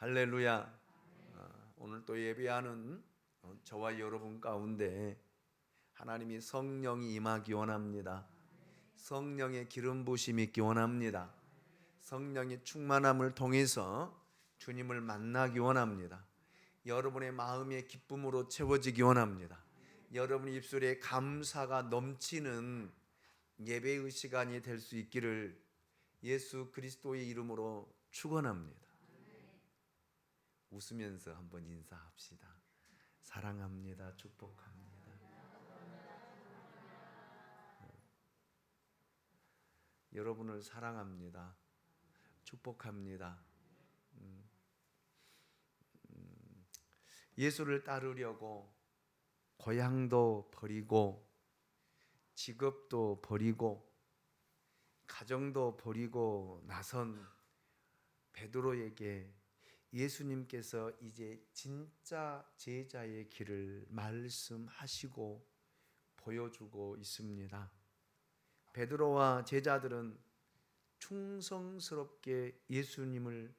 할렐루야. 오늘 또 예배하는 저와 여러분 가운데 하나님이 성령이 임하기 원합니다. 성령의 기름 부심이 있기 원합니다. 성령의 충만함을 통해서 주님을 만나기 원합니다. 여러분의 마음의 기쁨으로 채워지기 원합니다. 여러분의 입술에 감사가 넘치는 예배의 시간이 될 수 있기를 예수 그리스도의 이름으로 축원합니다. 웃으면서 한번 인사합시다. 사랑합니다. 축복합니다. 여러분을 사랑합니다. 축복합니다. 예수를 따르려고 고향도 버리고 직업도 버리고 가정도 버리고 나선 베드로에게 예수님께서 이제 진짜 제자의 길을 말씀하시고 보여주고 있습니다. 베드로와 제자들은 충성스럽게 예수님을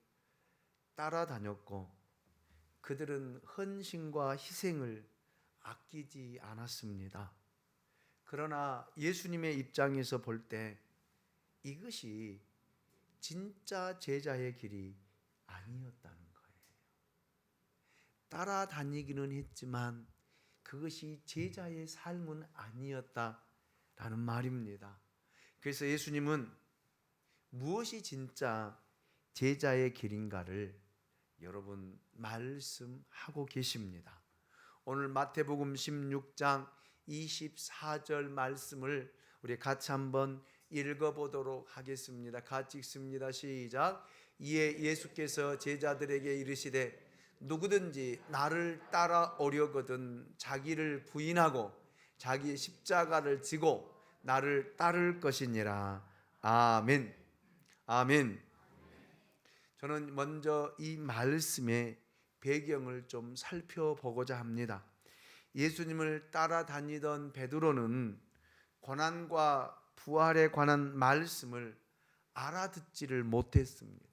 따라다녔고 그들은 헌신과 희생을 아끼지 않았습니다. 그러나 예수님의 입장에서 볼 때 이것이 진짜 제자의 길이 아니었다는 거예요. 따라다니기는 했지만 그것이 제자의 삶은 아니었다라는 말입니다. 그래서 예수님은 무엇이 진짜 제자의 길인가를 여러분 말씀하고 계십니다. 오늘 마태복음 16장 24절 말씀을 우리 같이 한번 읽어보도록 하겠습니다. 같이 읽습니다. 시작. 이에 예수께서 제자들에게 이르시되 누구든지 나를 따라오려거든 자기를 부인하고 자기의 십자가를 지고 나를 따를 것이니라. 아멘. 아멘. 저는 먼저 이 말씀의 배경을 좀 살펴보고자 합니다. 예수님을 따라다니던 베드로는 고난과 부활에 관한 말씀을 알아듣지를 못했습니다.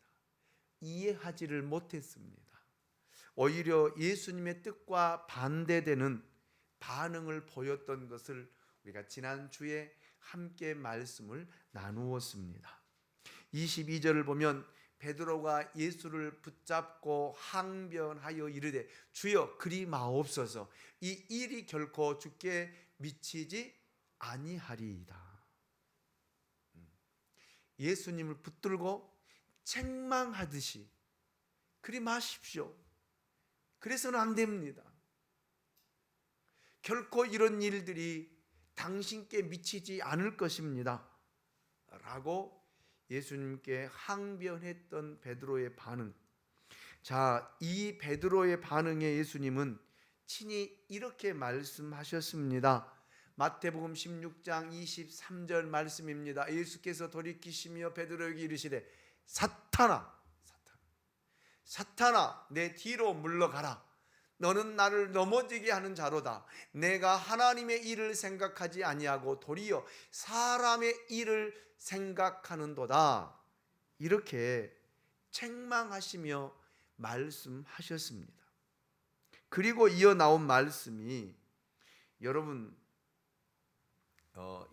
이해하지를 못했습니다. 오히려 예수님의 뜻과 반대되는 반응을 보였던 것을 우리가 지난주에 함께 말씀을 나누었습니다. 22절을 보면 베드로가 예수를 붙잡고 항변하여 이르되 주여 그리 마옵소서 이 일이 결코 주께 미치지 아니하리이다. 예수님을 붙들고 책망하듯이 그리 마십시오. 그래서는 안 됩니다. 결코 이런 일들이 당신께 미치지 않을 것입니다. 라고 예수님께 항변했던 베드로의 반응. 자, 이 베드로의 반응에 예수님은 친히 이렇게 말씀하셨습니다. 마태복음 16장 23절 말씀입니다. 예수께서 돌이키시며 베드로에게 이르시되 사탄아 내 뒤로 물러가라. 너는 나를 넘어지게 하는 자로다. 내가 하나님의 일을 생각하지 아니하고 도리어 사람의 일을 생각하는도다. 이렇게 책망하시며 말씀하셨습니다. 그리고 이어 나온 말씀이 여러분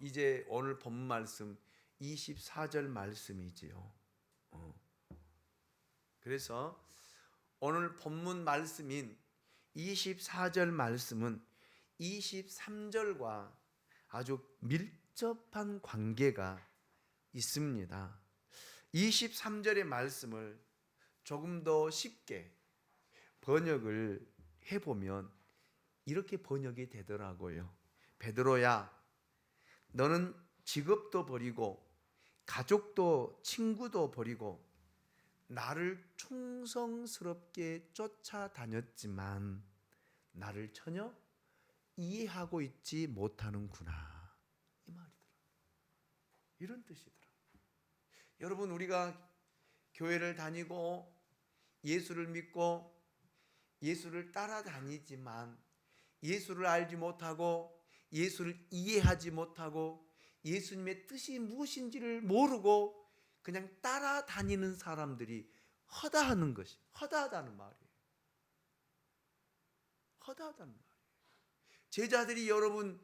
이제 오늘 본문 말씀 24절 말씀이지요. 그래서 오늘 본문 말씀인 24절 말씀은 23절과 아주 밀접한 관계가 있습니다. 23절의 말씀을 조금 더 쉽게 번역을 해보면 이렇게 번역이 되더라고요. 베드로야, 너는 직업도 버리고 가족도 친구도 버리고 나를 충성스럽게 쫓아다녔지만 나를 전혀 이해하고 있지 못하는구나. 이 말이더라고요. 이런 뜻이더라고요. 여러분, 우리가 교회를 다니고 예수를 믿고 예수를 따라다니지만 예수를 알지 못하고 예수를 이해하지 못하고 예수님의 뜻이 무엇인지를 모르고 그냥 따라다니는 사람들이 허다하는 것이 허다하다는 말이에요. 허다하다는 말이에요. 제자들이 여러분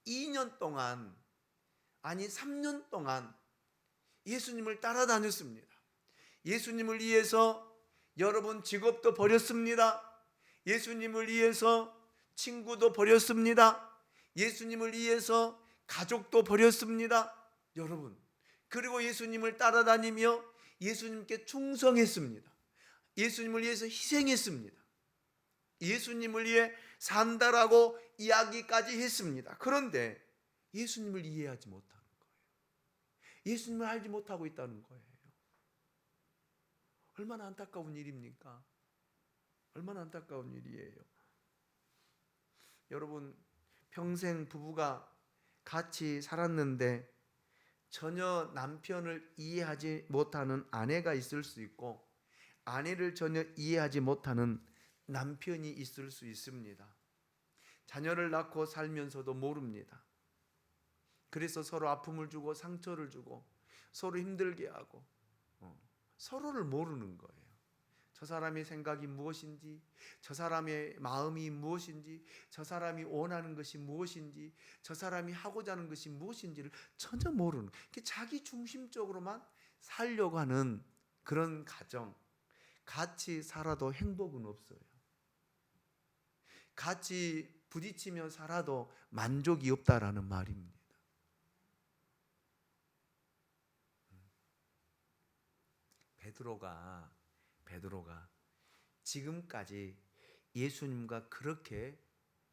2년 동안 아니 3년 동안 예수님을 따라다녔습니다. 예수님을 위해서 여러분 직업도 버렸습니다. 예수님을 위해서 친구도 버렸습니다. 예수님을 위해서 가족도 버렸습니다. 여러분, 그리고 예수님을 따라다니며 예수님께 충성했습니다. 예수님을 위해서 희생했습니다. 예수님을 위해 산다라고 이야기까지 했습니다. 그런데 예수님을 이해하지 못하는 거예요. 예수님을 알지 못하고 있다는 거예요. 얼마나 안타까운 일입니까? 얼마나 안타까운 일이에요. 여러분, 평생 부부가 같이 살았는데 전혀 남편을 이해하지 못하는 아내가 있을 수 있고, 아내를 전혀 이해하지 못하는 남편이 있을 수 있습니다. 자녀를 낳고 살면서도 모릅니다. 그래서 서로 아픔을 주고 상처를 주고 서로 힘들게 하고 서로를 모르는 거예요. 저 사람의 생각이 무엇인지, 저 사람의 마음이 무엇인지, 저 사람이 원하는 것이 무엇인지, 저 사람이 하고자 하는 것이 무엇인지를 전혀 모르는, 자기 중심적으로만 살려고 하는 그런 가정. 같이 살아도 행복은 없어요. 같이 부딪히며 살아도 만족이 없다라는 말입니다. 베드로가 지금까지 예수님과 그렇게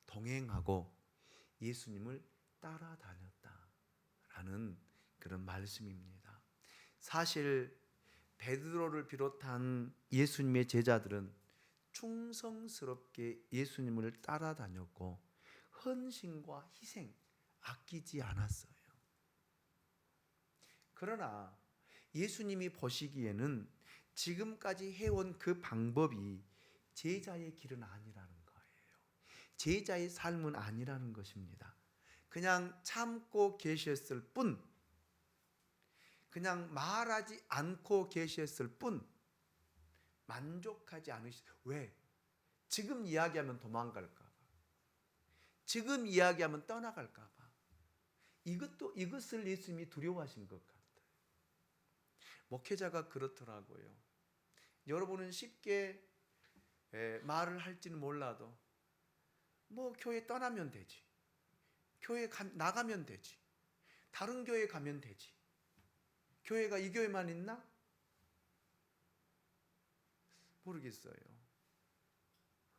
동행하고 예수님을 따라다녔다라는 그런 말씀입니다. 사실 베드로를 비롯한 예수님의 제자들은 충성스럽게 예수님을 따라다녔고 헌신과 희생 아끼지 않았어요. 그러나 예수님이 보시기에는 지금까지 해온 그 방법이 제자의 길은 아니라는 거예요. 제자의 삶은 아니라는 것입니다. 그냥 참고 계셨을 뿐, 그냥 말하지 않고 계셨을 뿐, 만족하지 않으셨어요. 왜? 지금 이야기하면 도망갈까 봐, 지금 이야기하면 떠나갈까 봐, 이것을 예수님이 두려워하신 것 같아요. 목회자가 그렇더라고요. 여러분은 쉽게 말을 할지는 몰라도 뭐 교회 떠나면 되지, 교회 나가면 되지, 다른 교회 가면 되지, 교회가 이 교회만 있나? 모르겠어요.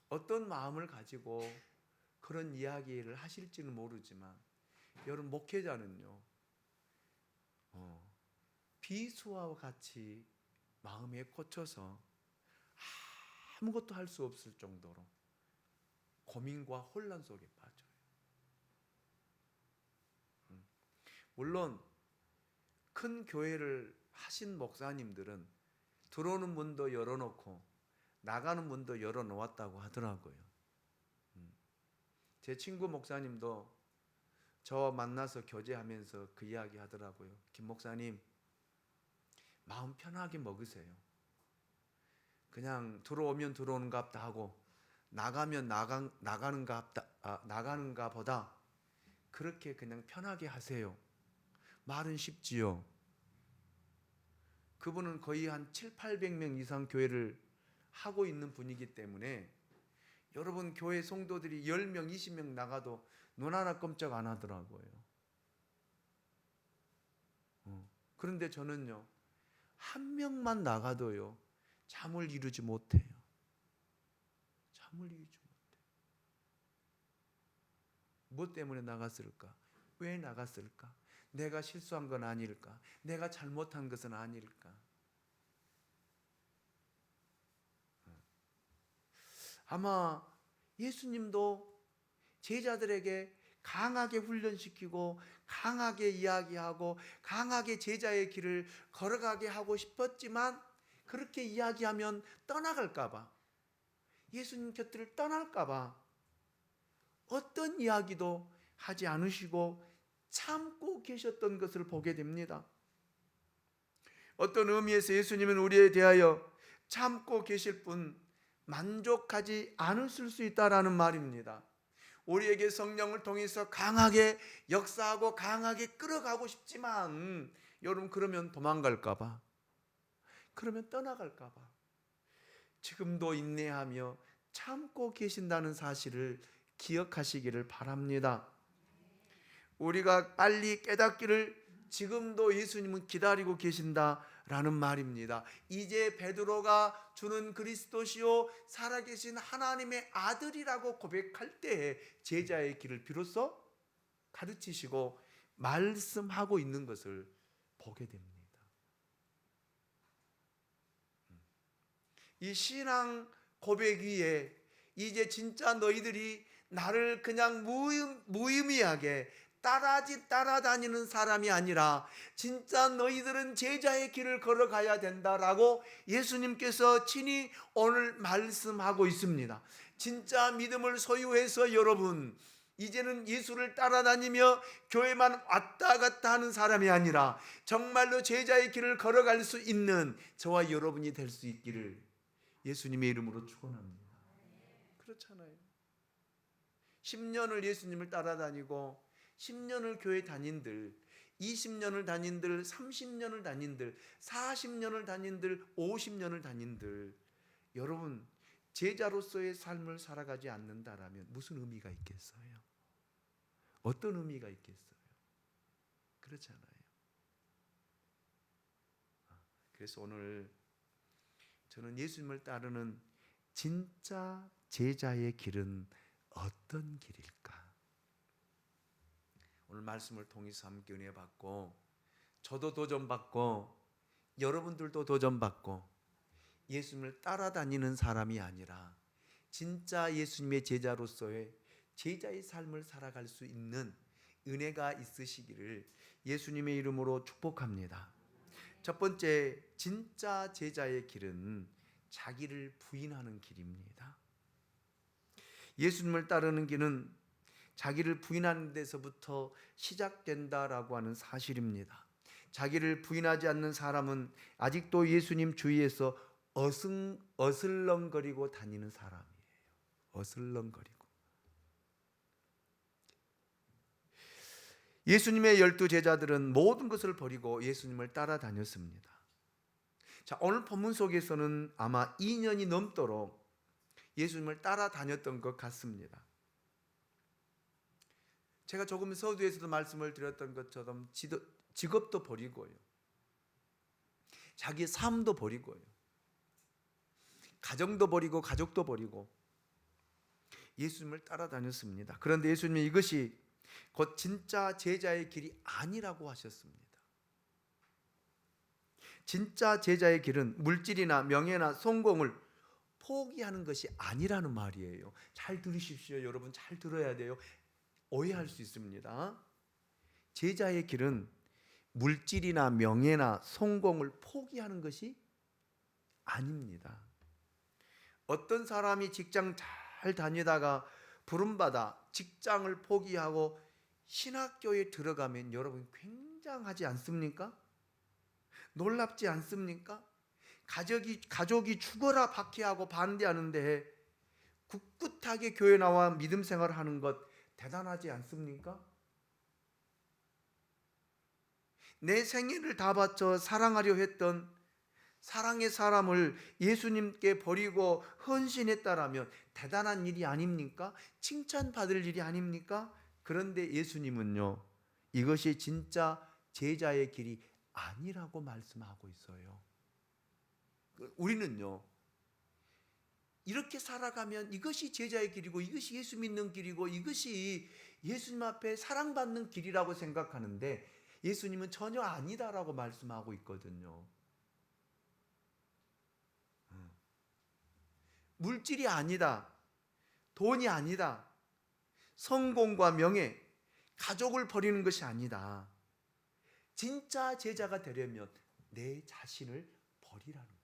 어떤 마음을 가지고 그런 이야기를 하실지는 모르지만 여러분, 목회자는요 비수와 같이 마음에 꽂혀서 아무것도 할 수 없을 정도로 고민과 혼란 속에 빠져요. 물론 큰 교회를 하신 목사님들은 들어오는 문도 열어놓고 나가는 문도 열어놓았다고 하더라고요. 제 친구 목사님도 저와 만나서 교제하면서 그 이야기 하더라고요. 김 목사님, 마음 편하게 먹으세요. 그냥 들어오면 들어오는갑다 하고 나가면 나가는가 보다 그렇게 그냥 편하게 하세요. 말은 쉽지요. 그분은 거의 한 700~800명 이상 교회를 하고 있는 분이기 때문에 여러분, 교회 성도들이 10명, 20명 나가도 눈 하나 깜짝 안 하더라고요. 그런데 저는요, 한 명만 나가도요 잠을 이루지 못해요. 잠을 이루지 못해요. 뭐 때문에 나갔을까? 왜 나갔을까? 내가 실수한 건 아닐까? 내가 잘못한 것은 아닐까? 아마 예수님도 제자들에게 강하게 훈련시키고 강하게 이야기하고 강하게 제자의 길을 걸어가게 하고 싶었지만 그렇게 이야기하면 떠나갈까 봐, 예수님 곁을 떠날까 봐 어떤 이야기도 하지 않으시고 참고 계셨던 것을 보게 됩니다. 어떤 의미에서 예수님은 우리에 대하여 참고 계실 뿐 만족하지 않으실 수 있다라는 말입니다. 우리에게 성령을 통해서 강하게 역사하고 강하게 끌어가고 싶지만 여러분, 그러면 도망갈까 봐, 그러면 떠나갈까 봐 지금도 인내하며 참고 계신다는 사실을 기억하시기를 바랍니다. 우리가 빨리 깨닫기를 지금도 예수님은 기다리고 계신다라는 말입니다. 이제 베드로가 주는 그리스도시요 살아계신 하나님의 아들이라고 고백할 때에 제자의 길을 비로소 가르치시고 말씀하고 있는 것을 보게 됩니다. 이 신앙 고백 위에 이제 진짜 너희들이 나를 그냥 무의미하게 따라다니는 사람이 아니라 진짜 너희들은 제자의 길을 걸어가야 된다라고 예수님께서 친히 오늘 말씀하고 있습니다. 진짜 믿음을 소유해서 여러분, 이제는 예수를 따라다니며 교회만 왔다 갔다 하는 사람이 아니라 정말로 제자의 길을 걸어갈 수 있는 저와 여러분이 될 수 있기를 예수님의 이름으로 축원합니다. 그렇잖아요. 10년을 예수님을 따라다니고 10년을 교회 다닌들, 20년을 다닌들, 30년을 다닌들, 40년을 다닌들, 50년을 다닌들, 여러분 제자로서의 삶을 살아가지 않는다라면 무슨 의미가 있겠어요? 어떤 의미가 있겠어요? 그렇잖아요. 그래서 오늘 저는 예수님을 따르는 진짜 제자의 길은 어떤 길일까? 오늘 말씀을 통해서 함께 은혜 받고, 저도 도전받고 여러분들도 도전받고 예수님을 따라다니는 사람이 아니라 진짜 예수님의 제자로서의 제자의 삶을 살아갈 수 있는 은혜가 있으시기를 예수님의 이름으로 축복합니다. 첫 번째, 진짜 제자의 길은 자기를 부인하는 길입니다. 예수님을 따르는 길은 자기를 부인하는 데서부터 시작된다라고 하는 사실입니다. 자기를 부인하지 않는 사람은 아직도 예수님 주위에서 어슬렁거리고 다니는 사람이에요. 어슬렁거리고. 예수님의 12 제자들은 모든 것을 버리고 예수님을 따라다녔습니다. 자, 오늘 본문 속에서는 아마 2년이 넘도록 예수님을 따라다녔던 것 같습니다. 제가 조금 서두에서도 말씀을 드렸던 것처럼 직업도 버리고요, 자기 삶도 버리고요, 가정도 버리고 가족도 버리고 예수님을 따라다녔습니다. 그런데 예수님이 이것이 곧 진짜 제자의 길이 아니라고 하셨습니다. 진짜 제자의 길은 물질이나 명예나 성공을 포기하는 것이 아니라는 말이에요. 잘 들으십시오. 여러분 잘 들어야 돼요. 오해할 수 있습니다. 제자의 길은 물질이나 명예나 성공을 포기하는 것이 아닙니다. 어떤 사람이 직장 잘 다니다가 부름받아 직장을 포기하고 신학교에 들어가면 여러분 굉장하지 않습니까? 놀랍지 않습니까? 가족이 죽어라 박해하고 반대하는데 꿋꿋하게 교회 나와 믿음 생활을 하는 것 대단하지 않습니까? 내 생애를 다 바쳐 사랑하려 했던 사랑의 사람을 예수님께 버리고 헌신했다라면 대단한 일이 아닙니까? 칭찬받을 일이 아닙니까? 그런데 예수님은요, 이것이 진짜 제자의 길이 아니라고 말씀하고 있어요. 우리는요, 이렇게 살아가면 이것이 제자의 길이고 이것이 예수 믿는 길이고 이것이 예수님 앞에 사랑받는 길이라고 생각하는데 예수님은 전혀 아니다라고 말씀하고 있거든요. 물질이 아니다, 돈이 아니다, 성공과 명예, 가족을 버리는 것이 아니다. 진짜 제자가 되려면 내 자신을 버리라는 거예요.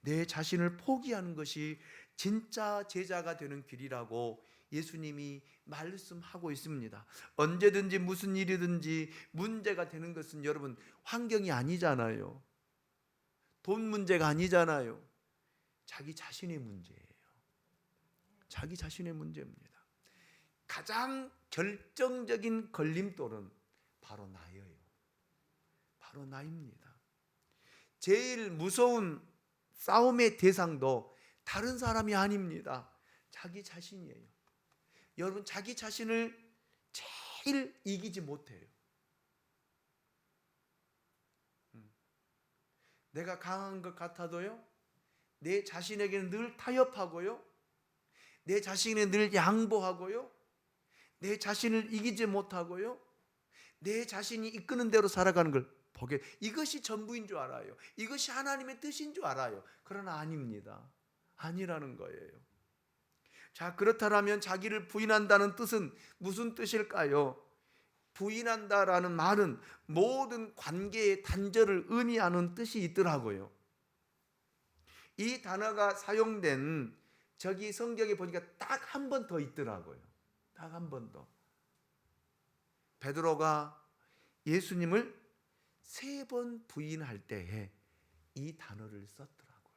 내 자신을 포기하는 것이 진짜 제자가 되는 길이라고 예수님이 말씀하고 있습니다. 언제든지 무슨 일이든지 문제가 되는 것은 여러분 환경이 아니잖아요. 돈 문제가 아니잖아요. 자기 자신의 문제예요. 자기 자신의 문제입니다. 가장 결정적인 걸림돌은 바로 나예요. 바로 나입니다. 제일 무서운 싸움의 대상도 다른 사람이 아닙니다. 자기 자신이에요. 여러분, 자기 자신을 제일 이기지 못해요. 내가 강한 것 같아도요, 내 자신에게는 늘 타협하고요, 내 자신에 늘 양보하고요, 내 자신을 이기지 못하고요, 내 자신이 이끄는 대로 살아가는 걸 보게, 이것이 전부인 줄 알아요. 이것이 하나님의 뜻인 줄 알아요. 그러나 아닙니다. 아니라는 거예요. 자, 그렇다면 자기를 부인한다는 뜻은 무슨 뜻일까요? 부인한다라는 말은 모든 관계의 단절을 의미하는 뜻이 있더라고요. 이 단어가 사용된 저기 성경에 보니까 딱 한 번 더 있더라고요. 딱 한 번 더. 베드로가 예수님을 3번 부인할 때에 이 단어를 썼더라고요.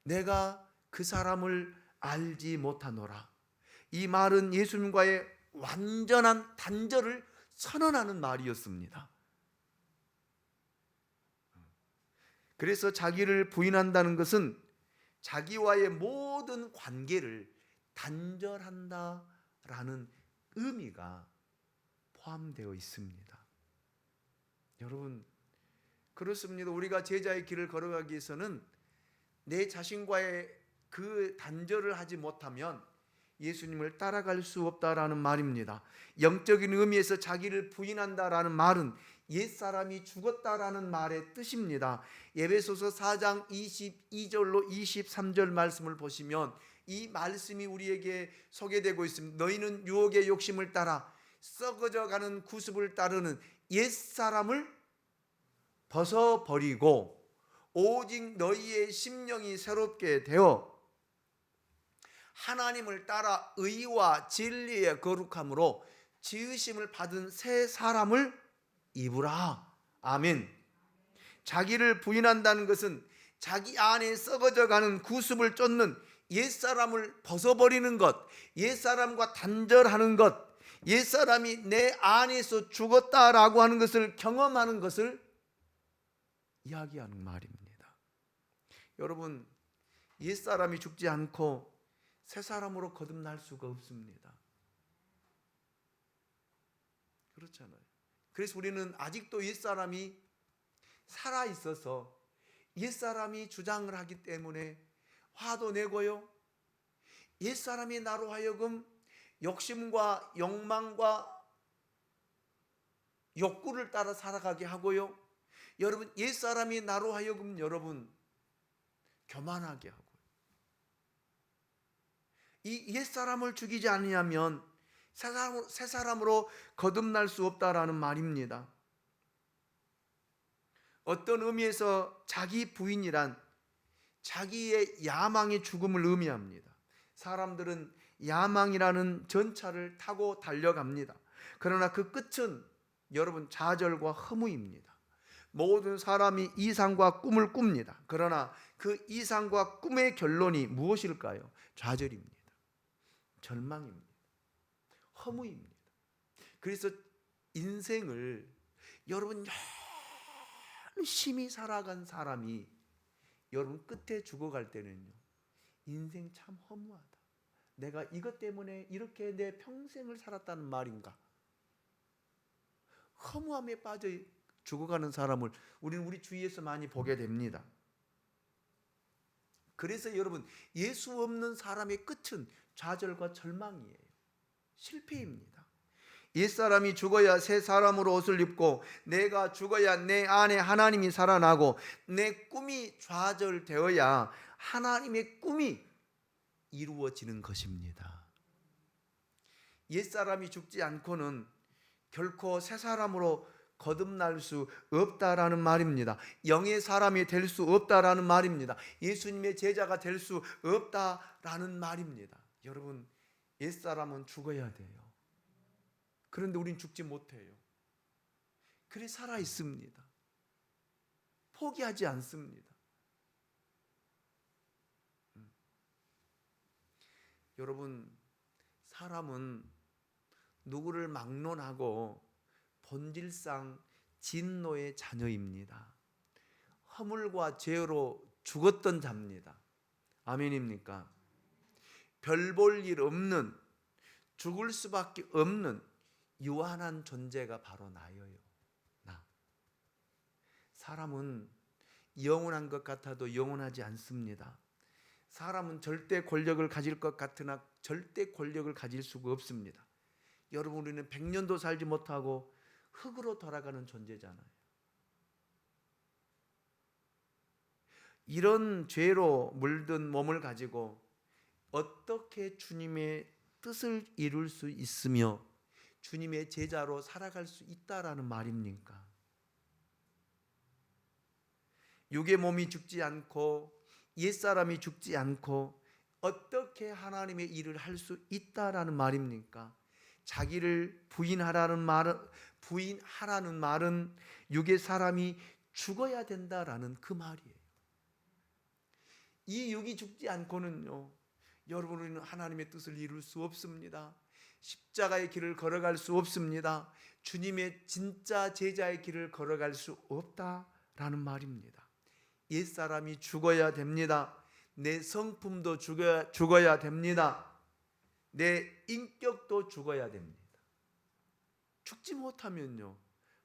내가 그 사람을 알지 못하노라. 이 말은 예수님과의 완전한 단절을 선언하는 말이었습니다. 그래서 자기를 부인한다는 것은 자기와의 모든 관계를 단절한다라는 의미가 포함되어 있습니다. 여러분, 그렇습니다. 우리가 제자의 길을 걸어가기 위해서는 내 자신과의 그 단절을 하지 못하면 예수님을 따라갈 수 없다라는 말입니다. 영적인 의미에서 자기를 부인한다라는 말은 옛사람이 죽었다라는 말의 뜻입니다. 에베소서 4장 22절로 23절 말씀을 보시면 이 말씀이 우리에게 소개되고 있습니다. 너희는 유혹의 욕심을 따라 썩어져가는 구습을 따르는 옛사람을 벗어버리고 오직 너희의 심령이 새롭게 되어 하나님을 따라 의와 진리의 거룩함으로 지으심을 받은 새 사람을 입으라. 아멘. 자기를 부인한다는 것은 자기 안에 썩어져가는 구습을 쫓는 옛사람을 벗어버리는 것, 옛사람과 단절하는 것, 옛사람이 내 안에서 죽었다라고 하는 것을 경험하는 것을 이야기하는 말입니다. 여러분, 옛사람이 죽지 않고 새 사람으로 거듭날 수가 없습니다. 그렇잖아요. 그래서 우리는 아직도 옛사람이 살아있어서 옛사람이 주장을 하기 때문에 화도 내고요, 옛사람이 나로 하여금 욕심과 욕망과 욕구를 따라 살아가게 하고요, 여러분, 옛사람이 나로 하여금 여러분 교만하게 하고, 이 옛사람을 죽이지 않으면 새 사람으로 거듭날 수 없다라는 말입니다. 어떤 의미에서 자기 부인이란 자기의 야망의 죽음을 의미합니다. 사람들은 야망이라는 전차를 타고 달려갑니다. 그러나 그 끝은 여러분 좌절과 허무입니다. 모든 사람이 이상과 꿈을 꿉니다. 그러나 그 이상과 꿈의 결론이 무엇일까요? 좌절입니다. 절망입니다. 허무입니다. 그래서 인생을 여러분 열심히 살아간 사람이 여러분 끝에 죽어갈 때는요, 인생 참 허무하다. 내가 이것 때문에 이렇게 내 평생을 살았다는 말인가? 허무함에 빠져 죽어가는 사람을 우리는 우리 주위에서 많이 보게 됩니다. 그래서 여러분, 예수 없는 사람의 끝은 좌절과 절망이에요. 실패입니다. 옛사람이 죽어야 새 사람으로 옷을 입고 내가 죽어야 내 안에 하나님이 살아나고 내 꿈이 좌절되어야 하나님의 꿈이 이루어지는 것입니다. 옛사람이 죽지 않고는 결코 새 사람으로 거듭날 수 없다라는 말입니다. 영의 사람이 될 수 없다라는 말입니다. 예수님의 제자가 될 수 없다라는 말입니다. 여러분, 옛사람은 죽어야 돼요. 그런데 우린 죽지 못해요. 그래 살아 있습니다. 포기하지 않습니다. 여러분, 사람은 누구를 막론하고 본질상 진노의 자녀입니다. 허물과 죄로 죽었던 자입니다. 아멘입니까? 별 볼 일 없는, 죽을 수밖에 없는 유한한 존재가 바로 나예요. 나. 사람은 영원한 것 같아도 영원하지 않습니다. 사람은 절대 권력을 가질 것 같으나 절대 권력을 가질 수가 없습니다. 여러분, 우리는 100년도 살지 못하고 흙으로 돌아가는 존재잖아요. 이런 죄로 물든 몸을 가지고 어떻게 주님의 뜻을 이룰 수 있으며 주님의 제자로 살아갈 수 있다라는 말입니까? 육의 몸이 죽지 않고 옛사람이 죽지 않고 어떻게 하나님의 일을 할 수 있다라는 말입니까? 자기를 부인하라는 말은 육의 사람이 죽어야 된다라는 그 말이에요. 이 육이 죽지 않고는요, 여러분, 우리는 하나님의 뜻을 이룰 수 없습니다. 십자가의 길을 걸어갈 수 없습니다. 주님의 진짜 제자의 길을 걸어갈 수 없다라는 말입니다. 옛사람이 죽어야 됩니다. 내 성품도 죽어야 됩니다. 내 인격도 죽어야 됩니다. 죽지 못하면요,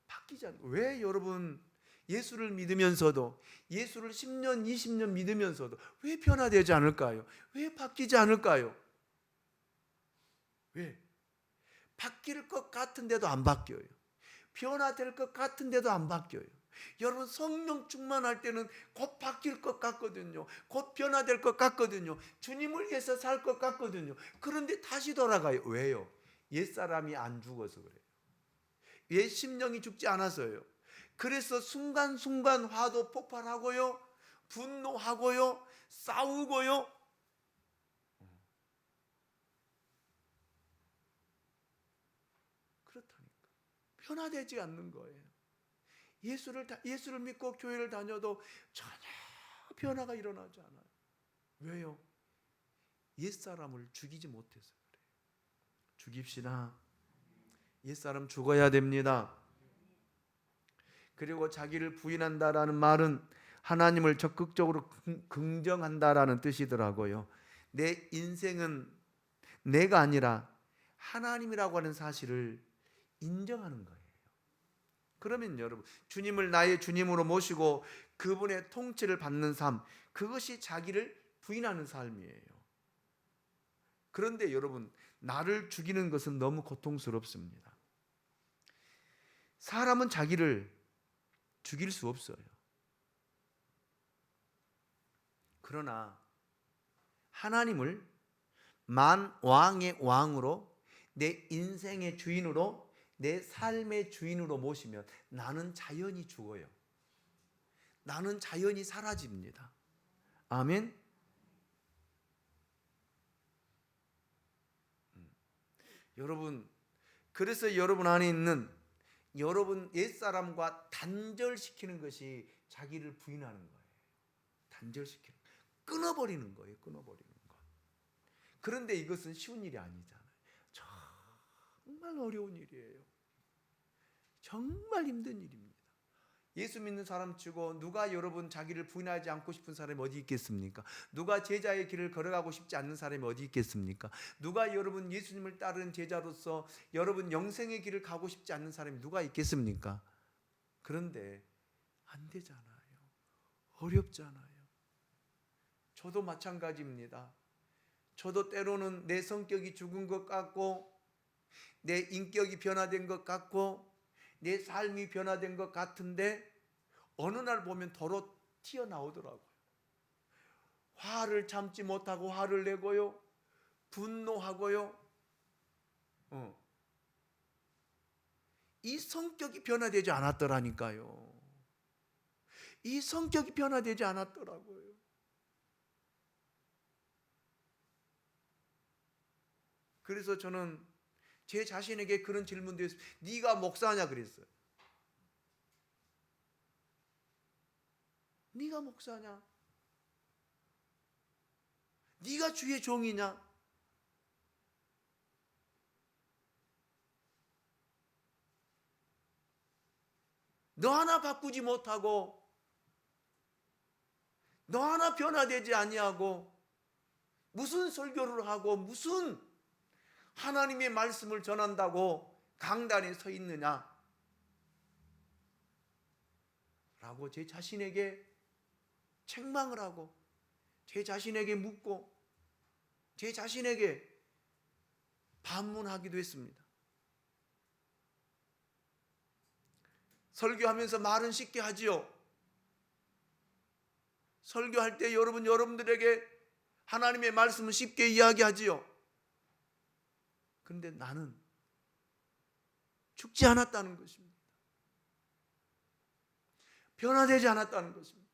바뀌지 않아요. 왜 여러분, 예수를 믿으면서도, 예수를 10년, 20년 믿으면서도 왜 변화되지 않을까요? 왜 바뀌지 않을까요? 왜? 바뀔 것 같은데도 안 바뀌어요. 변화될 것 같은데도 안 바뀌어요. 여러분, 성령 충만할 때는 곧 바뀔 것 같거든요. 곧 변화될 것 같거든요. 주님을 위해서 살 것 같거든요. 그런데 다시 돌아가요. 왜요? 옛사람이 안 죽어서 그래요. 옛 심령이 죽지 않아서요. 그래서 순간순간 화도 폭발하고요, 분노하고요, 싸우고요. 그렇다니까. 변화되지 않는 거예요. 예수를 믿고 교회를 다녀도 전혀 변화가 일어나지 않아요. 왜요? 옛사람을 죽이지 못해서 그래요. 죽입시다. 옛사람 죽어야 됩니다. 그리고 자기를 부인한다라는 말은 하나님을 적극적으로 긍정한다라는 뜻이더라고요. 내 인생은 내가 아니라 하나님이라고 하는 사실을 인정하는 거예요. 그러면 여러분, 주님을 나의 주님으로 모시고 그분의 통치를 받는 삶, 그것이 자기를 부인하는 삶이에요. 그런데 여러분, 나를 죽이는 것은 너무 고통스럽습니다. 사람은 자기를 죽일 수 없어요. 그러나 하나님을 만왕의 왕으로, 내 인생의 주인으로, 내 삶의 주인으로 모시면 나는 자연히 죽어요. 나는 자연히 사라집니다. 아멘. 여러분, 그래서 여러분 안에 있는 여러분 옛사람과 단절시키는 것이 자기를 부인하는 거예요. 단절시키는, 끊어버리는 거예요. 끊어버리는 거. 그런데 이것은 쉬운 일이 아니잖아요. 정말 어려운 일이에요. 정말 힘든 일입니다. 예수 믿는 사람 치고 누가 여러분 자기를 부인하지 않고 싶은 사람이 어디 있겠습니까? 누가 제자의 길을 걸어가고 싶지 않는 사람이 어디 있겠습니까? 누가 여러분 예수님을 따르는 제자로서 여러분 영생의 길을 가고 싶지 않는 사람이 누가 있겠습니까? 그런데 안 되잖아요. 어렵잖아요. 저도 마찬가지입니다. 저도 때로는 내 성격이 죽은 것 같고, 내 인격이 변화된 것 같고, 내 삶이 변화된 것 같은데 어느 날 보면 더러 튀어나오더라고요. 화를 참지 못하고 화를 내고요, 분노하고요. 이 성격이 변화되지 않았더라니까요. 이 성격이 변화되지 않았더라고요. 그래서 저는 제 자신에게 그런 질문도 했어요. 네가 목사냐 그랬어요. 네가 목사냐? 네가 주의 종이냐? 너 하나 바꾸지 못하고 너 하나 변화되지 아니하고 무슨 설교를 하고 무슨 하나님의 말씀을 전한다고 강단에 서 있느냐? 라고 제 자신에게 책망을 하고 제 자신에게 묻고 제 자신에게 반문하기도 했습니다. 설교하면서 말은 쉽게 하지요. 설교할 때 여러분들에게 하나님의 말씀은 쉽게 이야기하지요. 그런데 나는 죽지 않았다는 것입니다. 변화되지 않았다는 것입니다.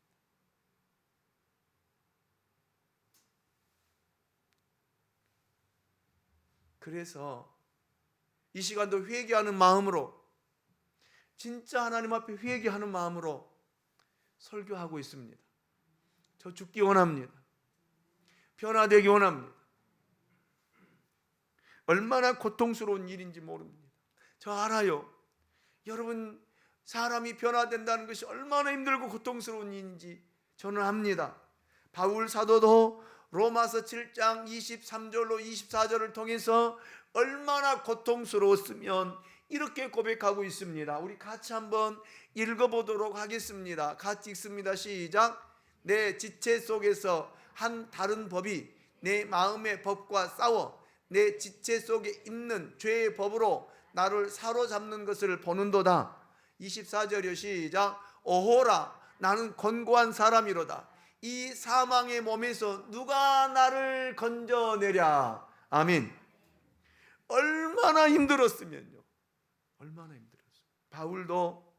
그래서 이 시간도 회개하는 마음으로, 진짜 하나님 앞에 회개하는 마음으로 설교하고 있습니다. 저 죽기 원합니다. 변화되기 원합니다. 얼마나 고통스러운 일인지 모릅니다. 저 알아요. 여러분, 사람이 변화된다는 것이 얼마나 힘들고 고통스러운 일인지 저는 압니다. 바울 사도도 로마서 7장 23절로 24절을 통해서 얼마나 고통스러웠으면 이렇게 고백하고 있습니다. 우리 같이 한번 읽어보도록 하겠습니다. 같이 읽습니다. 시작. 내 지체 속에서 한 다른 법이 내 마음의 법과 싸워 내 지체 속에 있는 죄의 법으로 나를 사로잡는 것을 보는도다. 24절이요. 시작. 오호라, 나는 권고한 사람이로다. 이 사망의 몸에서 누가 나를 건져내랴. 아멘. 얼마나 힘들었으면요. 얼마나 힘들었어요. 바울도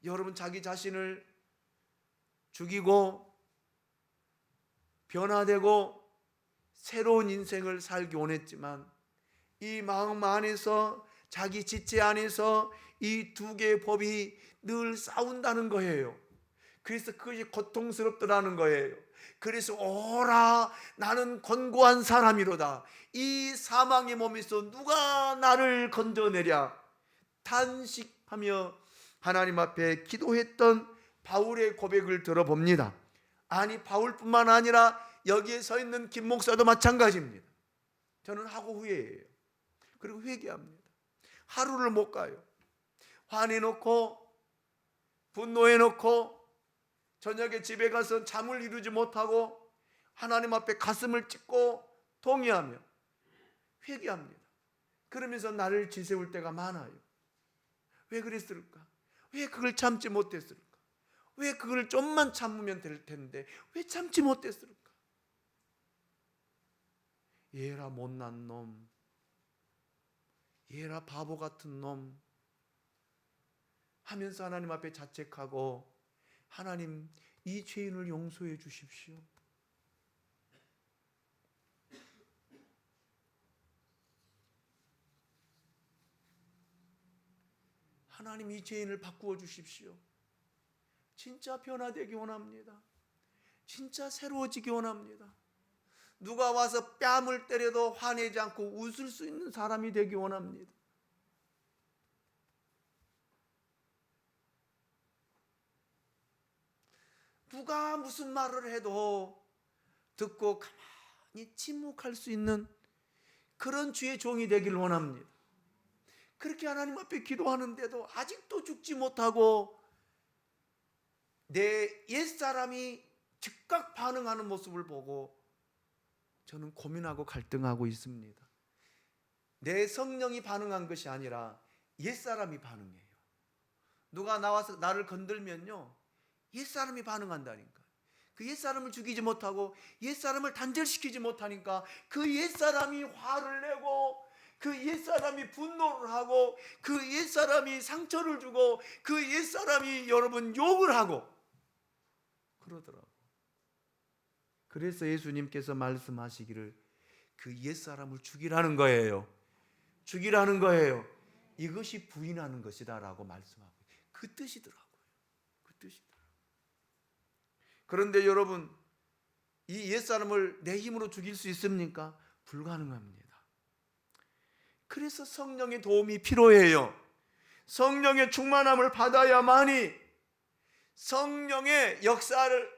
여러분 자기 자신을 죽이고 변화되고 새로운 인생을 살기 원했지만 이 마음 안에서, 자기 지체 안에서 이 두 개의 법이 늘 싸운다는 거예요. 그래서 그것이 고통스럽더라는 거예요. 그래서 오라, 나는 권고한 사람이로다. 이 사망의 몸에서 누가 나를 건져내랴. 탄식하며 하나님 앞에 기도했던 바울의 고백을 들어봅니다. 아니, 바울뿐만 아니라 여기에 서 있는 김 목사도 마찬가지입니다. 저는 하고 후회해요. 그리고 회개합니다. 하루를 못 가요. 화내놓고 분노해놓고 저녁에 집에 가서 잠을 이루지 못하고 하나님 앞에 가슴을 찢고 동의하며 회개합니다. 그러면서 나를 지새울 때가 많아요. 왜 그랬을까? 왜 그걸 참지 못했을까? 왜 그걸 좀만 참으면 될 텐데 왜 참지 못했을까? 얘라 못난 놈, 얘라 바보 같은 놈 하면서 하나님 앞에 자책하고, 하나님 이 죄인을 용서해 주십시오. 하나님 이 죄인을 바꾸어 주십시오. 진짜 변화되기 원합니다. 진짜 새로워지기 원합니다. 누가 와서 뺨을 때려도 화내지 않고 웃을 수 있는 사람이 되기 원합니다. 누가 무슨 말을 해도 듣고 가만히 침묵할 수 있는 그런 주의 종이 되길 원합니다. 그렇게 하나님 앞에 기도하는데도 아직도 죽지 못하고 내 옛사람이 즉각 반응하는 모습을 보고 저는 고민하고 갈등하고 있습니다. 내 성령이 반응한 것이 아니라 옛사람이 반응해요. 누가 나와서 나를 건들면요, 옛사람이 반응한다니까. 그 옛사람을 죽이지 못하고 옛사람을 단절시키지 못하니까 그 옛사람이 화를 내고 그 옛사람이 분노를 하고 그 옛사람이 상처를 주고 그 옛사람이 여러분 욕을 하고 그러더라고. 그래서 예수님께서 말씀하시기를 그 옛사람을 죽이라는 거예요. 죽이라는 거예요. 이것이 부인하는 것이다 라고 말씀하고 그 뜻이더라고요. 그 뜻이더라고요. 그런데 여러분, 이 옛사람을 내 힘으로 죽일 수 있습니까? 불가능합니다. 그래서 성령의 도움이 필요해요. 성령의 충만함을 받아야만이, 성령의 역사를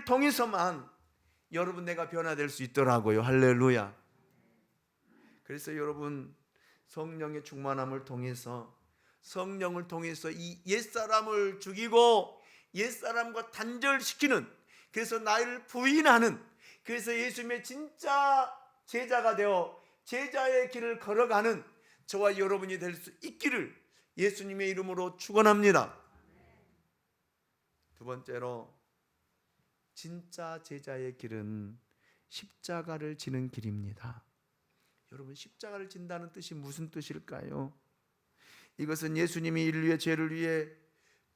통해서만 여러분 내가 변화될 수 있더라고요. 할렐루야. 그래서 여러분, 성령의 충만함을 통해서, 성령을 통해서 이 옛사람을 죽이고 옛사람과 단절시키는, 그래서 나를 부인하는, 그래서 예수님의 진짜 제자가 되어 제자의 길을 걸어가는 저와 여러분이 될 수 있기를 예수님의 이름으로 축원합니다. 두 번째로, 진짜 제자의 길은 십자가를 지는 길입니다. 여러분, 십자가를 진다는 뜻이 무슨 뜻일까요? 이것은 예수님이 인류의 죄를 위해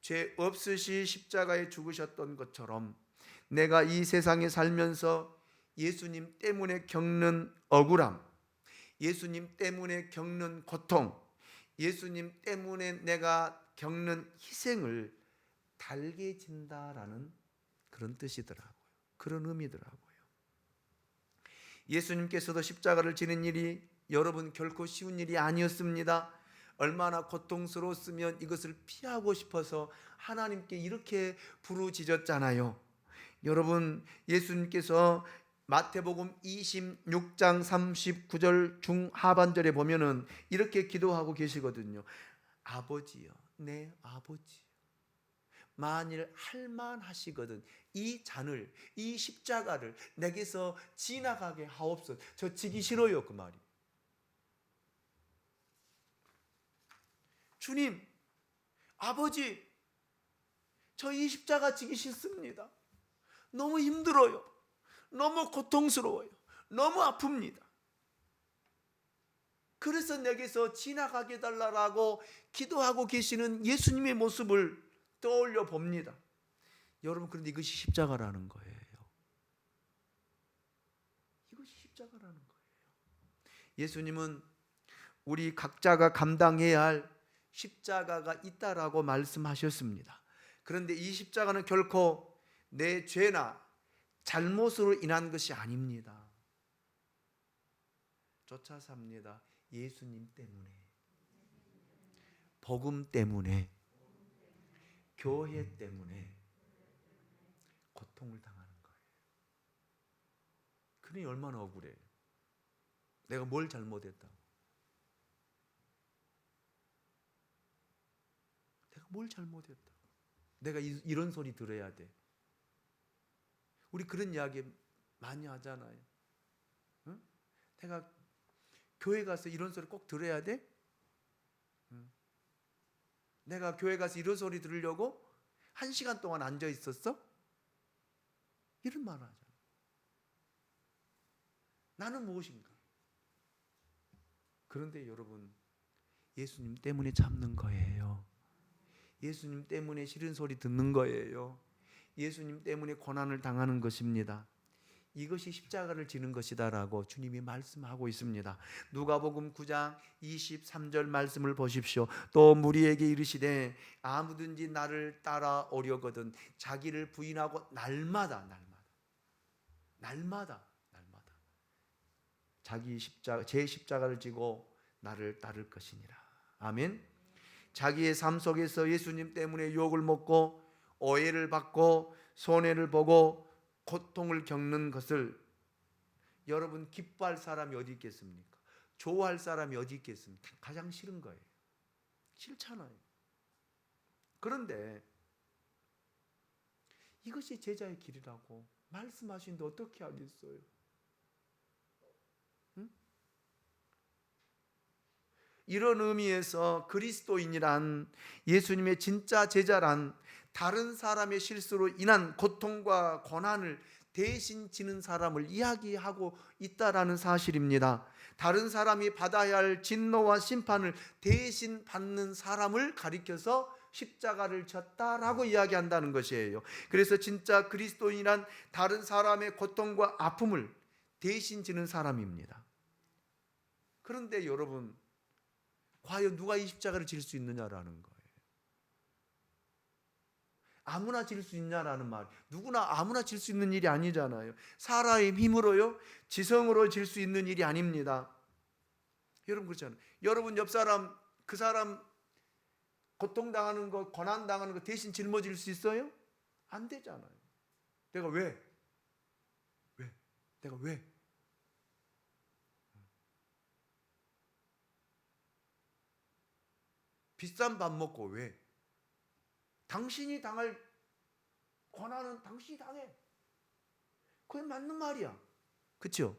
죄 없으시 십자가에 죽으셨던 것처럼 내가 이 세상에 살면서 예수님 때문에 겪는 억울함, 예수님 때문에 겪는 고통, 예수님 때문에 내가 겪는 희생을 달게 진다라는 그런 뜻이더라고요. 그런 의미더라고요. 예수님께서도 십자가를 지는 일이 여러분 결코 쉬운 일이 아니었습니다. 얼마나 고통스러웠으면 이것을 피하고 싶어서 하나님께 이렇게 부르짖었잖아요. 여러분, 예수님께서 마태복음 26장 39절 중하반절에 보면은 이렇게 기도하고 계시거든요. 아버지여, 내 아버지, 만일 할만하시거든 이 잔을, 이 십자가를 내게서 지나가게 하옵소서. 저 지기 싫어요, 그 말이. 주님, 아버지, 저 이 십자가 지기 싫습니다. 너무 힘들어요. 너무 고통스러워요. 너무 아픕니다. 그래서 내게서 지나가게 해달라고 기도하고 계시는 예수님의 모습을 떠올려 봅니다. 여러분, 그런데 이것이 십자가라는 거예요. 이것이 십자가라는 거예요. 예수님은 우리 각자가 감당해야 할 십자가가 있다라고 말씀하셨습니다. 그런데 이 십자가는 결코 내 죄나 잘못으로 인한 것이 아닙니다. 쫓아 삽니다. 예수님 때문에, 복음 때문에, 교회 때문에 고통을 당하는 거예요. 그러니 얼마나 억울해요. 내가 뭘 잘못했다고. 내가 뭘 잘못했다고. 내가 이런 소리 들어야 돼. 우리 그런 이야기 많이 하잖아요. 응? 내가 교회 가서 이런 소리 꼭 들어야 돼? 응? 내가 교회 가서 이런 소리 들으려고 1시간 동안 앉아 있었어? 이런 말 하잖아. 나는 무엇인가? 그런데 여러분, 예수님 때문에 참는 거예요. 예수님 때문에 싫은 소리 듣는 거예요. 예수님 때문에 고난을 당하는 것입니다. 이것이 십자가를 지는 것이다라고 주님이 말씀하고 있습니다. 누가복음 9장 23절 말씀을 보십시오. 또 무리에게 이르시되 아무든지 나를 따라오려거든 자기를 부인하고 날마다 자기 십자가, 제 십자가를 지고 나를 따를 것이니라. 아멘. 자기의 삶 속에서 예수님 때문에 욕을 먹고 오해를 받고 손해를 보고 고통을 겪는 것을 여러분 기뻐할 사람이 어디 있겠습니까? 좋아할 사람이 어디 있겠습니까? 가장 싫은 거예요. 싫잖아요. 그런데 이것이 제자의 길이라고 말씀하시는데 어떻게 하겠어요? 응? 이런 의미에서 그리스도인이란, 예수님의 진짜 제자란 다른 사람의 실수로 인한 고통과 고난을 대신 지는 사람을 이야기하고 있다라는 사실입니다. 다른 사람이 받아야 할 진노와 심판을 대신 받는 사람을 가리켜서 십자가를 졌다라고 이야기한다는 것이에요. 그래서 진짜 그리스도인이란 다른 사람의 고통과 아픔을 대신 지는 사람입니다. 그런데 여러분, 과연 누가 이 십자가를 질 수 있느냐라는 거예요. 아무나 질 수 있냐라는 말. 누구나 아무나 질 수 있는 일이 아니잖아요. 사람의 힘으로요, 지성으로 질 수 있는 일이 아닙니다. 여러분 그렇잖아요. 여러분 옆 사람, 그 사람 고통당하는 거, 고난당하는 거 대신 짊어질 수 있어요? 안 되잖아요. 내가 왜? 내가 왜? 비싼 밥 먹고 왜? 당신이 당할 고난은 당신이 당해. 그게 맞는 말이야. 그렇죠?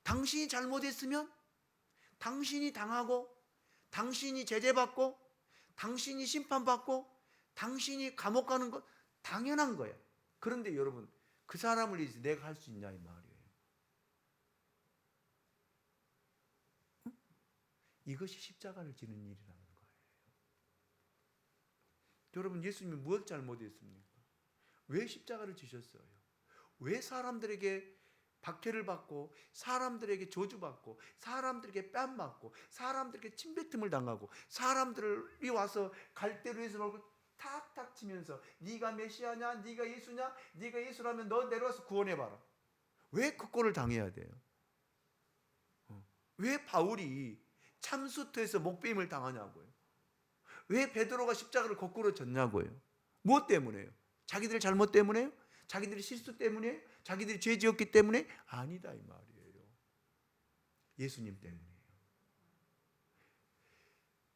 당신이 잘못했으면 당신이 당하고, 당신이 제재받고, 당신이 심판받고, 당신이 감옥 가는 것 당연한 거야. 그런데 여러분, 그 사람을 위해서 내가 할 수 있냐 이 말이에요. 이것이 십자가를 지는 일이라는 거예요. 여러분, 예수님이 무엇 잘못했습니까? 왜 십자가를 지셨어요? 왜 사람들에게 박해를 받고, 사람들에게 저주받고, 사람들에게 뺨맞고, 사람들에게 침뱉음을 당하고, 사람들이 와서 갈대로에서 얼굴 탁탁 치면서 네가 메시아냐? 네가 예수냐? 네가 예수라면 너 내려와서 구원해봐라. 왜 그 꼴을 당해야 돼요? 왜 바울이 참수터에서 목베임을 당하냐고요? 왜 베드로가 십자가를 거꾸로 졌냐고요? 무엇 때문에요? 자기들 잘못 때문에요? 자기들의 실수 때문에? 자기들이 죄 지었기 때문에? 아니다 이 말이에요. 예수님 때문이에요.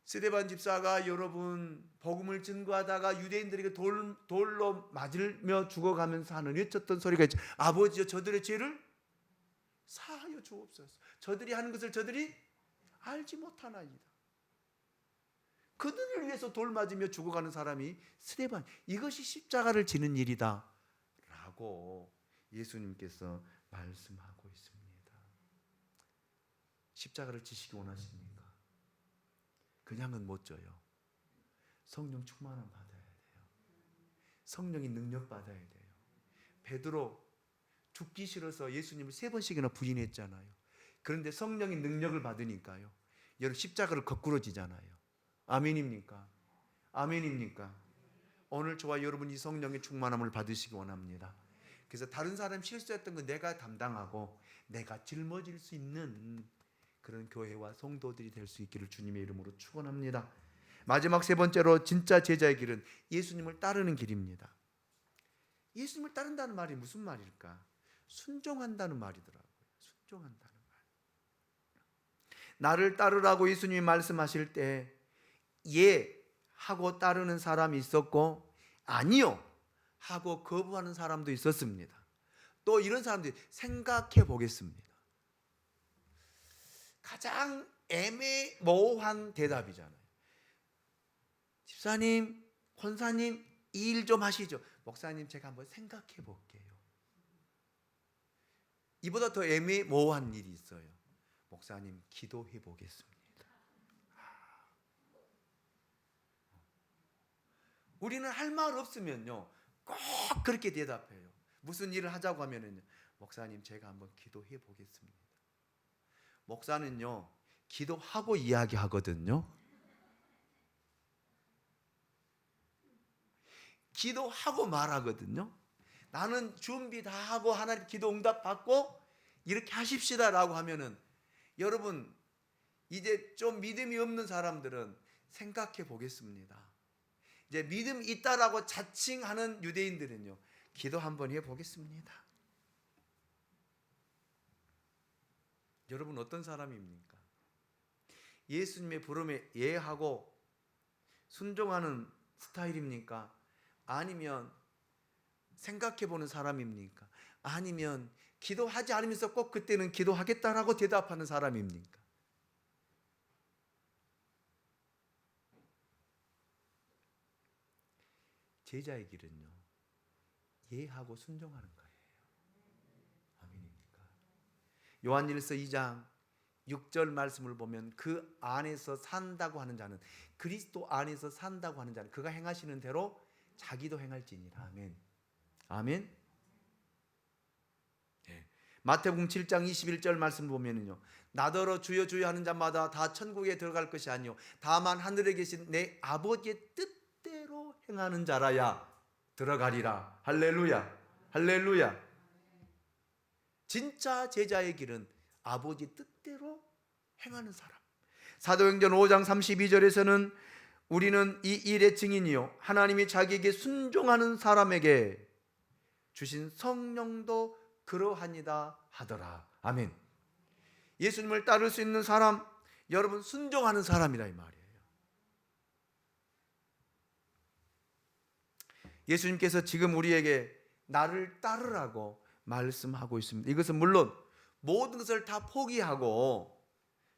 스데반 집사가 여러분 복음을 증거하다가 유대인들에게 돌로 맞으며 죽어가면서 하는 외쳤던 소리가 있죠. 아버지여 저들의 죄를 사하여 주옵소서. 저들이 하는 것을 저들이 알지 못하나이다. 그들을 위해서 돌 맞으며 죽어가는 사람이 스데반, 이것이 십자가를 지는 일이다 라고 예수님께서 말씀하고 있습니다. 십자가를 지시기 원하십니까? 그냥은 못 져요. 성령 충만함 받아야 돼요. 성령의 능력 받아야 돼요. 베드로 죽기 싫어서 예수님을 3번씩이나 부인했잖아요. 그런데 성령의 능력을 받으니까요, 여러분 십자가를 거꾸로 지잖아요. 아멘입니까? 아멘입니까? 오늘 저와 여러분 이 성령의 충만함을 받으시기 원합니다. 그래서 다른 사람 실수했던 거 내가 담당하고 내가 짊어질 수 있는 그런 교회와 성도들이 될 수 있기를 주님의 이름으로 축원합니다. 마지막 3번째로 진짜 제자의 길은 예수님을 따르는 길입니다. 예수님을 따른다는 말이 무슨 말일까? 순종한다는 말이더라고요. 순종한다는 말. 나를 따르라고 예수님이 말씀하실 때 예 하고 따르는 사람이 있었고 아니요 하고 거부하는 사람도 있었습니다. 또 이런 사람들이 생각해 보겠습니다. 가장 애매모호한 대답이잖아요. 집사님, 권사님, 이 일 좀 하시죠. 목사님, 제가 한번 생각해 볼게요. 이보다 더 애매모호한 일이 있어요. 목사님, 기도해 보겠습니다. 우리는 할 말 없으면요, 꼭 그렇게 대답해요. 무슨 일을 하자고 하면은요, 목사님, 제가 한번 기도해 보겠습니다. 목사는요, 기도하고 이야기하거든요. 기도하고 말하거든요. 나는 준비 다 하고 하나님 기도 응답 받고 이렇게 하십시다라고 하면은, 여러분 이제 좀 믿음이 없는 사람들은 생각해 보겠습니다. 이제 믿음 있다라고 자칭하는 유대인들은요, 기도 한번 해 보겠습니다. 여러분 어떤 사람입니까? 예수님의 부름에 예하고 순종하는 스타일입니까? 아니면 생각해 보는 사람입니까? 아니면 기도하지 않으면서 꼭 그때는 기도하겠다라고 대답하는 사람입니까? 제자의 길은요, 예하고 순종하는 거예요. 아멘입니까? 요한일서 2장 6절 말씀을 보면 그 안에서 산다고 하는 자는, 그리스도 안에서 산다고 하는 자는 그가 행하시는 대로 자기도 행할지니라. 아멘. 아멘. 네. 마태복음 7장 21절 말씀 보면은요, 나더러 주여 주여 하는 자마다 다 천국에 들어갈 것이 아니요 다만 하늘에 계신 내 아버지의 뜻대로 행하는 자라야 들어가리라. 할렐루야. 할렐루야. 진짜 제자의 길은 아버지 뜻대로 행하는 사람. 사도행전 5장 32절에서는 우리는 이 일의 증인이요 하나님이 자기에게 순종하는 사람에게 주신 성령도 그러하니다 하더라. 아멘. 예수님을 따를 수 있는 사람, 여러분 순종하는 사람이라 이 말이에요. 예수님께서 지금 우리에게 나를 따르라고 말씀하고 있습니다. 이것은 물론 모든 것을 다 포기하고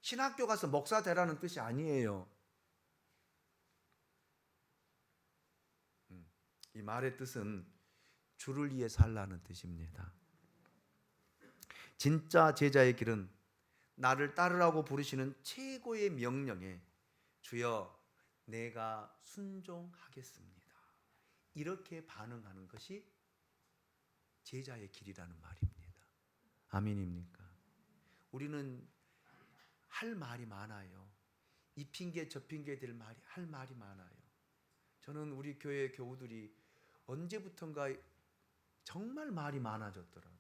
신학교 가서 목사 되라는 뜻이 아니에요. 이 말의 뜻은 주를 위해 살라는 뜻입니다. 진짜 제자의 길은 나를 따르라고 부르시는 최고의 명령에 주여 내가 순종하겠습니다. 이렇게 반응하는 것이 제자의 길이라는 말입니다. 아멘입니까? 우리는 할 말이 많아요. 이 핑계 저 핑계 될 말이 할 말이 많아요. 저는 우리 교회 교우들이 언제부턴가 정말 말이 많아졌더라고요.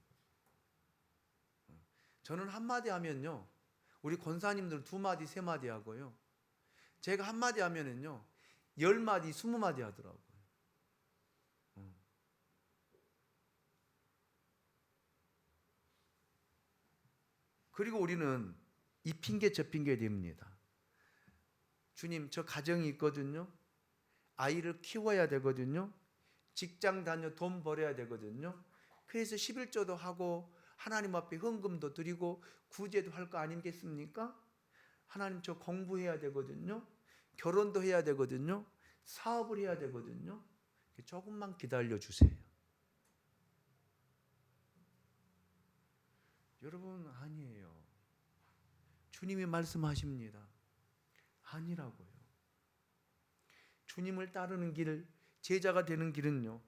저는 한마디 하면요 우리 권사님들은 2마디 3마디 하고요 제가 한마디 하면은요 10마디 20마디 하더라고요. 그리고 우리는 이 핑계 저 핑계 됩니다. 주님 저 가정이 있거든요. 아이를 키워야 되거든요. 직장 다녀 돈 벌어야 되거든요. 그래서 11조도 하고 하나님 앞에 헌금도 드리고 구제도 할 거 아니겠습니까? 하나님 저 공부해야 되거든요. 결혼도 해야 되거든요. 사업을 해야 되거든요. 조금만 기다려 주세요. 여러분 아니에요. 주님이 말씀하십니다. 아니라고요. 주님을 따르는 길, 제자가 되는 길은요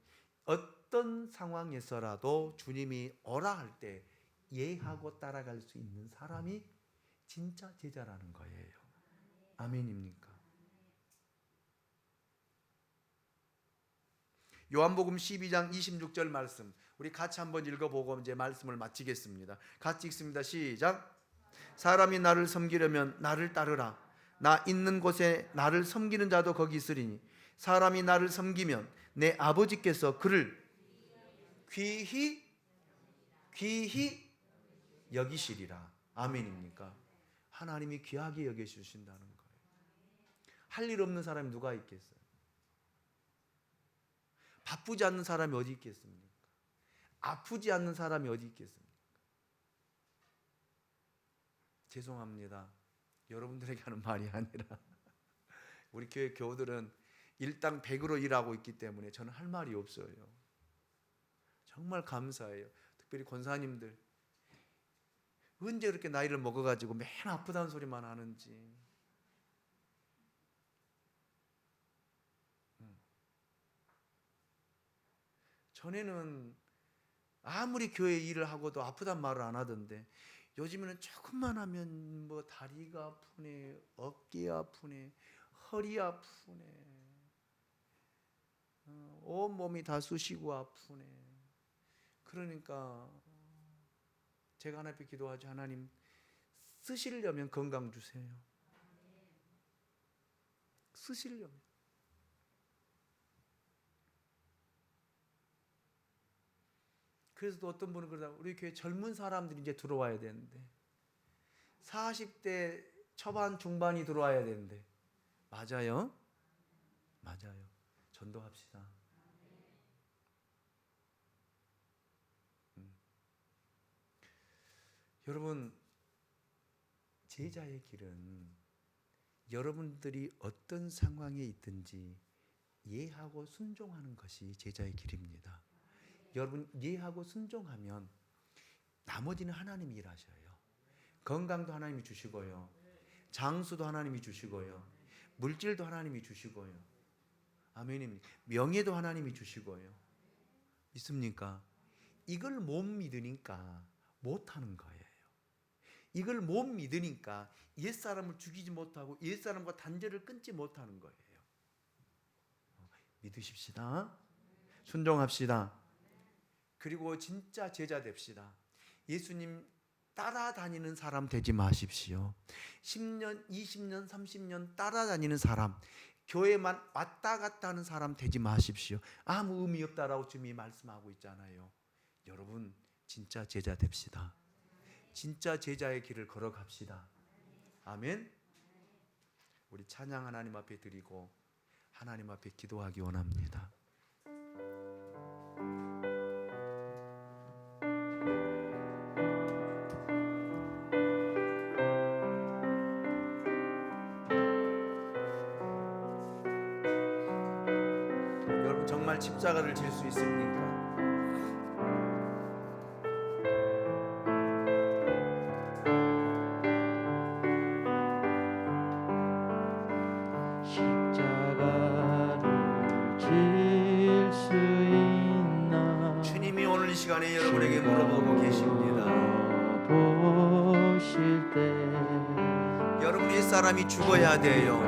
어떤 상황에서라도 주님이 오라 할 때 예하고 따라갈 수 있는 사람이 진짜 제자라는 거예요. 아멘입니까? 요한복음 12장 26절 말씀 우리 같이 한번 읽어보고 이제 말씀을 마치겠습니다. 같이 읽습니다. 시작. 사람이 나를 섬기려면 나를 따르라. 나 있는 곳에 나를 섬기는 자도 거기 있으리니 사람이 나를 섬기면 내 아버지께서 그를 귀히 여기시리라. 아멘입니까? 하나님이 귀하게 여겨주신다는 거예요. 할 일 없는 사람이 누가 있겠어요? 바쁘지 않는 사람이 어디 있겠습니까? 아프지 않는 사람이 어디 있겠습니까? 죄송합니다. 여러분들에게 하는 말이 아니라 우리 교회 교우들은 일당 100으로 일하고 있기 때문에 저는 할 말이 없어요. 정말 감사해요. 특별히 권사님들 언제 그렇게 나이를 먹어가지고 맨 아프다는 소리만 하는지. 전에는 아무리 교회 일을 하고도 아프단 말을 안 하던데 요즘에는 조금만 하면 뭐 다리가 아프네, 어깨 아프네, 허리 아프네, 온 몸이 다 쑤시고 아프네. 그러니까 제가 하나님 앞에 기도하죠. 하나님 쓰시려면 건강 주세요. 쓰시려면. 그래서 또 어떤 분은 그러다 우리 교회 젊은 사람들이 이제 들어와야 되는데 40대 초반 중반이 들어와야 되는데 맞아요? 맞아요. 전도합시다. 여러분 제자의 길은 여러분들이 어떤 상황에 있든지 예하고 순종하는 것이 제자의 길입니다. 여러분 예하고 순종하면 나머지는 하나님이 일하셔요. 건강도 하나님이 주시고요. 장수도 하나님이 주시고요. 물질도 하나님이 주시고요. 아멘입니다. 명예도 하나님이 주시고요. 믿습니까? 이걸 못 믿으니까 못하는 거예요. 이걸 못 믿으니까 옛사람을 죽이지 못하고 옛사람과 단절을 끊지 못하는 거예요. 믿으십시다. 순종합시다. 그리고 진짜 제자 됩시다. 예수님 따라다니는 사람 되지 마십시오. 10년, 20년, 30년 따라다니는 사람, 교회만 왔다 갔다 하는 사람 되지 마십시오. 아무 의미 없다라고 주님이 말씀하고 있잖아요. 여러분 진짜 제자 됩시다. 진짜 제자의 길을 걸어갑시다. 아멘. 우리 찬양 하나님 앞에 드리고 하나님 앞에 기도하기 원합니다. 여러분 정말 십자가를 질 수 있습니까? 주님이 오늘 이 시간에 여러분에게 물어보고 계십니다. 여러분 옛사람이 죽어야 돼요.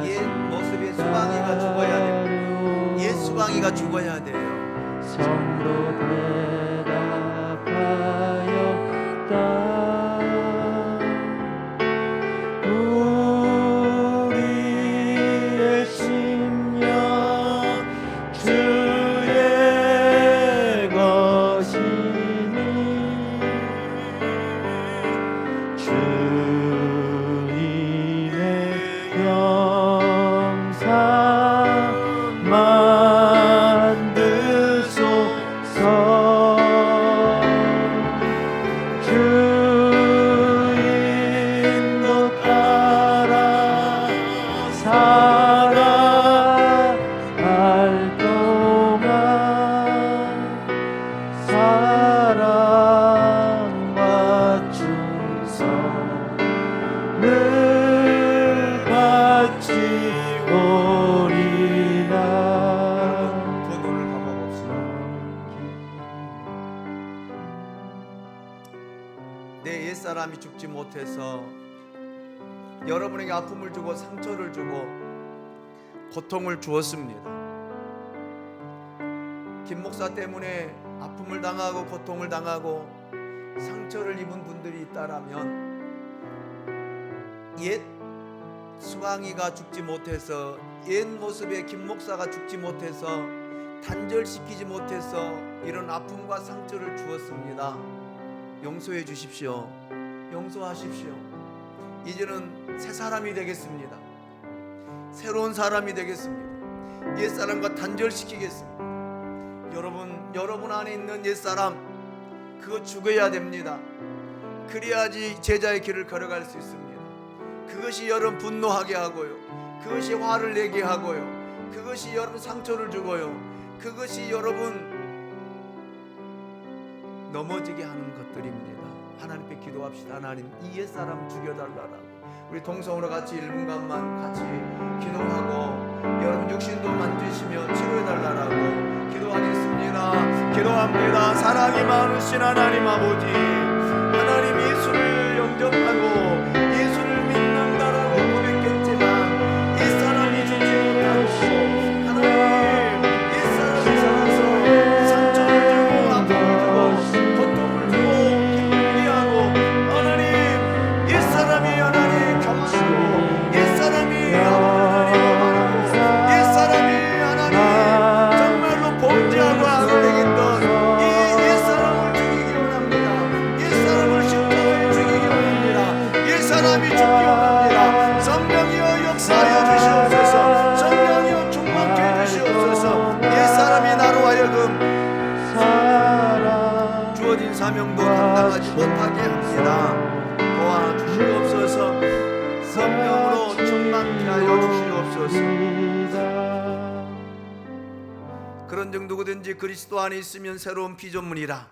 옛 모습의 수방이가 죽어야 돼요. 옛 수방이가 죽어야 돼요. 성도 대답하였다. 우리의 심령 주의 것이니 주님의 영상 만드소서. 주 인도 따라 살아갈 동안 사랑과 충성을 바치오리라. 두 눈을 감아봅시다. 내 옛사람이 죽지 못해서 여러분에게 아픔을 주고 상처를 주고 고통을 주었습니다. 김 목사 때문에 아픔을 당하고 고통을 당하고 상처를 입은 분들이 있다라면 옛 수강이가 죽지 못해서, 옛 모습의 김 목사가 죽지 못해서, 단절시키지 못해서 이런 아픔과 상처를 주었습니다. 용서해 주십시오. 용서하십시오. 이제는 새 사람이 되겠습니다. 새로운 사람이 되겠습니다. 옛사람과 단절시키겠습니다. 여러분 안에 있는 옛사람 그거 죽어야 됩니다. 그래야지 제자의 길을 걸어갈 수 있습니다. 그것이 여러분 분노하게 하고요, 그것이 화를 내게 하고요, 그것이 여러분 상처를 주고요, 그것이 여러분 넘어지게 하는 것들입니다. 하나님께 기도합시다. 하나님 이 옛사람 죽여달라고. 우리 동성으로 같이 1분간만 같이 기도하고 여러분 육신도 만지시며 치료해달라고 기도하겠습니다. 기도합니다. 사랑이 많으신 하나님 아버지, 하나님 예수를 영접하고 예수를 믿는다라고 고백했지만 옛사람이 죽지 못하고 하나님 옛사람이 살아서 상처를 주고 아픔을 주고 고통을 주고 힘들게 하고 하나님 옛사람이 하나님 경하시고 옛사람이 하나님 원하고 옛사람이 하나님 정말로 범죄하고 악되겠던 이 옛사람을 죽이기 원합니다. 옛사람을 십자가에 죽이기 원합니다. 옛사람이 죽기 원합니다. 성령이여 역사하여 주시옵소서. 성령이여 충만케 해주시옵소서. 옛사람이 나로 하여금 주어진 사명도 감당하지 못하게 합니다. 도와주시옵소서. 성령으로 충만케 하여 주시옵소서. 그런즉 누구든지 그리스도 안에 있으면 새로운 피조물이라.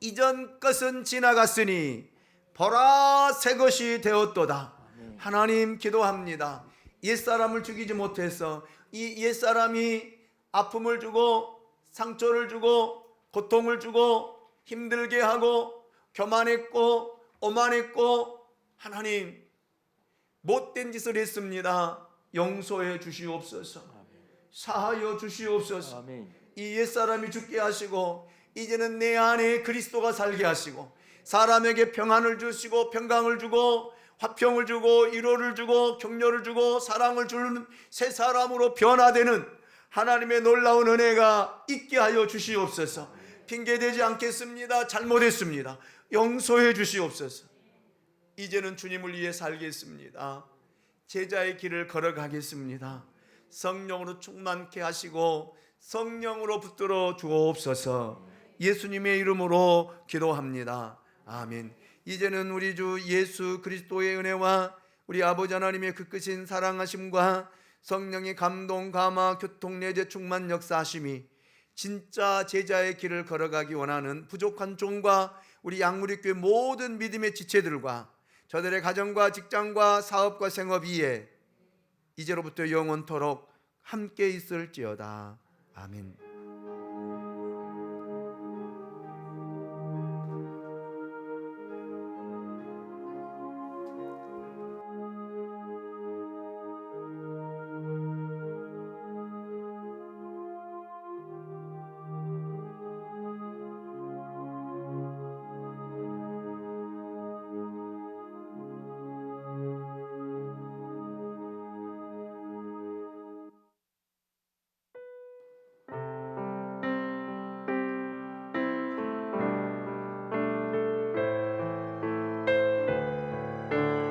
이전 것은 지나갔으니 보라 새 것이 되었도다. 하나님 기도합니다. 옛사람을 죽이지 못해서 이 옛사람이 아픔을 주고 상처를 주고 고통을 주고 힘들게 하고 교만했고 오만했고 하나님 못된 짓을 했습니다. 용서해 주시옵소서. 사하여 주시옵소서. 아멘. 이 옛사람이 죽게 하시고 이제는 내 안에 그리스도가 살게 하시고 사람에게 평안을 주시고 평강을 주고 화평을 주고 위로를 주고 격려를 주고 사랑을 주는 새 사람으로 변화되는 하나님의 놀라운 은혜가 있게 하여 주시옵소서. 핑계대지 않겠습니다. 잘못했습니다. 용서해 주시옵소서. 이제는 주님을 위해 살겠습니다. 제자의 길을 걸어가겠습니다. 성령으로 충만케 하시고 성령으로 붙들어 주옵소서. 예수님의 이름으로 기도합니다. 아멘. 이제는 우리 주 예수 그리스도의 은혜와 우리 아버지 하나님의 그 크신 사랑하심과 성령의 감동, 감화, 교통, 내재, 충만, 역사하심이 진짜 제자의 길을 걸어가기 원하는 부족한 종과 우리 양무리교회 모든 믿음의 지체들과 저들의 가정과 직장과 사업과 생업 위에 이제로부터 영원토록 함께 있을지어다. 아멘.